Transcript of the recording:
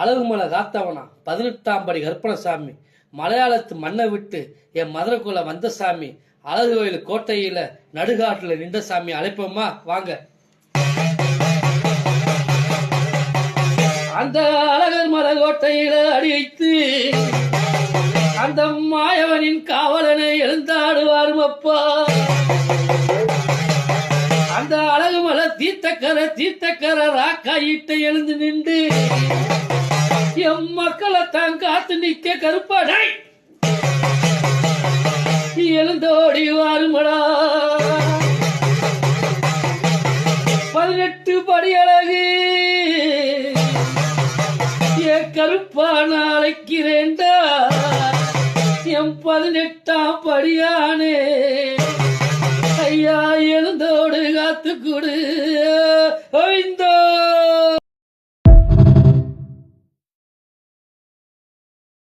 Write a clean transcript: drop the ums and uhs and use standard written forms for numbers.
அழகுமலை காத்தவனா 18ஆம் படி கற்பனசாமி மலையாளத்து மண்ணை விட்டு என் மதுரைக்குள்ள வந்த சாமி அழகு கோயில் கோட்டையில நடுகாட்டுல நின்ற சாமி அழைப்போமா வாங்க. அந்த அழகர் மலை கோட்டையில அடி வைத்து அந்த மாயவனின் காவலனை எழுந்தாடுவாரும் அப்பா. அந்த அழகு மலை தீர்த்தக்கர ராக்காயிட்ட எழுந்து நின்று எம் மக்களை தான் காத்து நிக்க கருப்பாடை எழுந்தோடி வாருமடா. 18 படி அழகு கருப்பா நாளைக்கிறேண்டா எம் 18ஆம் படியானே ஐயா எழுந்தோடு காத்து கொடு.